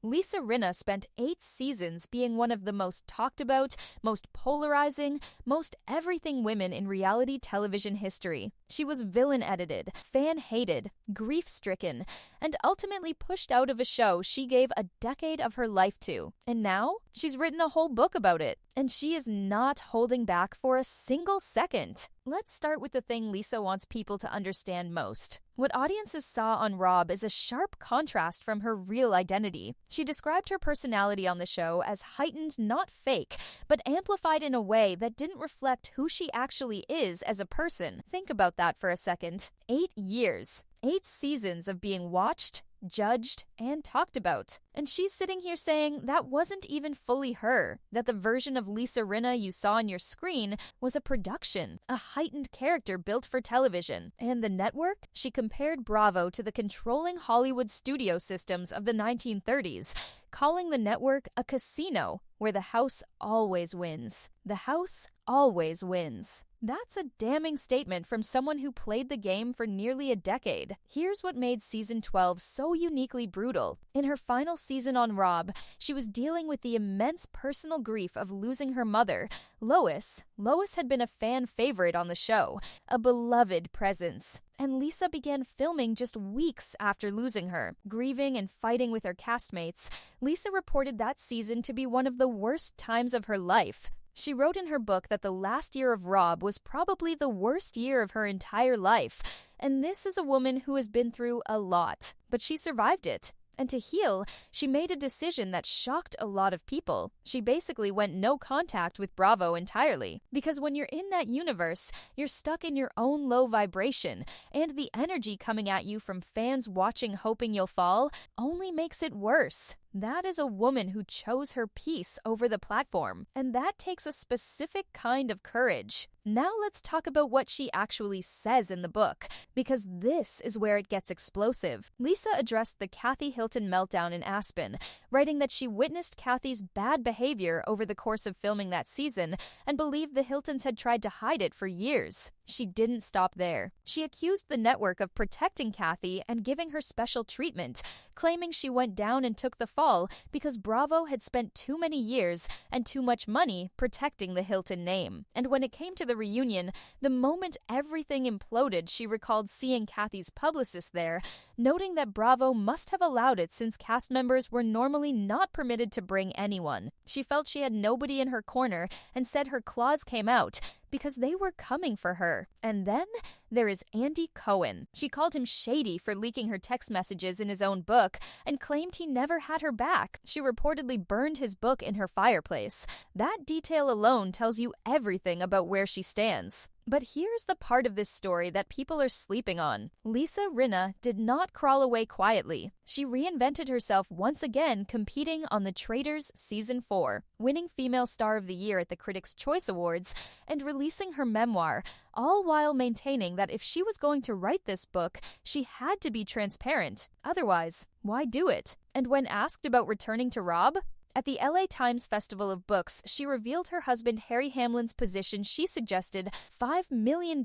Lisa Rinna spent 8 seasons being one of the most talked about, most polarizing, most everything women in reality television history. She was villain-edited, fan-hated, grief-stricken, and ultimately pushed out of a show she gave a decade of her life to. And now, she's written a whole book about it, and she is not holding back for a single second. Let's start with the thing Lisa wants people to understand most. What audiences saw on RHOBH is a sharp contrast from her real identity. She described her personality on the show as heightened, not fake, but amplified in a way that didn't reflect who she actually is as a person. Think about that for a second. 8 years. 8 seasons of being watched, judged, and talked about. And she's sitting here saying that wasn't even fully her, that the version of Lisa Rinna you saw on your screen was a production, a heightened character built for television. And the network? She compared Bravo to the controlling Hollywood studio systems of the 1930s, calling the network a casino where the house always wins. The house always wins. That's a damning statement from someone who played the game for nearly a decade. Here's what made season 12 so uniquely brutal. In her final season on RHOBH, she was dealing with the immense personal grief of losing her mother, Lois. Lois had been a fan favorite on the show, a beloved presence. And Lisa began filming just weeks after losing her. Grieving and fighting with her castmates, Lisa reported that season to be one of the worst times of her life. She wrote in her book that the last year of RHOBH was probably the worst year of her entire life. And this is a woman who has been through a lot, but she survived it. And to heal, she made a decision that shocked a lot of people. She basically went no contact with Bravo entirely. Because when you're in that universe, you're stuck in your own low vibration, and the energy coming at you from fans watching hoping you'll fall only makes it worse. That is a woman who chose her peace over the platform, and that takes a specific kind of courage. Now let's talk about what she actually says in the book, because this is where it gets explosive. Lisa addressed the Kathy Hilton meltdown in Aspen, writing that she witnessed Kathy's bad behavior over the course of filming that season and believed the Hiltons had tried to hide it for years. She didn't stop there. She accused the network of protecting Kathy and giving her special treatment, claiming she went down and took the fall because Bravo had spent too many years and too much money protecting the Hilton name. And when it came to the reunion, the moment everything imploded, she recalled seeing Kathy's publicist there, noting that Bravo must have allowed it since cast members were normally not permitted to bring anyone. She felt she had nobody in her corner and said her claws came out because they were coming for her. And then there is Andy Cohen. She called him shady for leaking her text messages in his own book and claimed he never had her back. She reportedly burned his book in her fireplace. That detail alone tells you everything about where she stands. But here's the part of this story that people are sleeping on. Lisa Rinna did not crawl away quietly. She reinvented herself once again competing on The Traitors Season 4, winning Female Star of the Year at the Critics' Choice Awards, and releasing her memoir, all while maintaining that if she was going to write this book, she had to be transparent. Otherwise, why do it? And when asked about returning to RHOBH, at the LA Times Festival of Books, she revealed her husband Harry Hamlin's position she suggested $5 million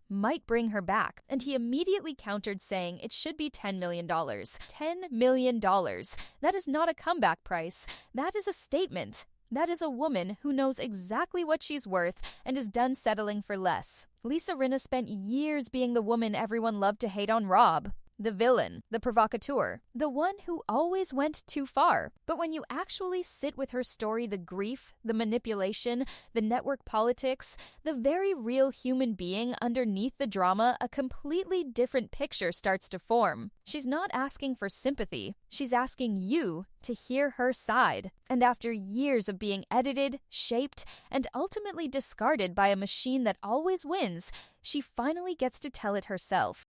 might bring her back, and he immediately countered saying it should be $10 million. $10 million. That is not a comeback price. That is a statement. That is a woman who knows exactly what she's worth and is done settling for less. Lisa Rinna spent years being the woman everyone loved to hate on RHOBH. The villain, the provocateur, the one who always went too far. But when you actually sit with her story, the grief, the manipulation, the network politics, the very real human being underneath the drama, a completely different picture starts to form. She's not asking for sympathy. She's asking you to hear her side. And after years of being edited, shaped, and ultimately discarded by a machine that always wins, she finally gets to tell it herself.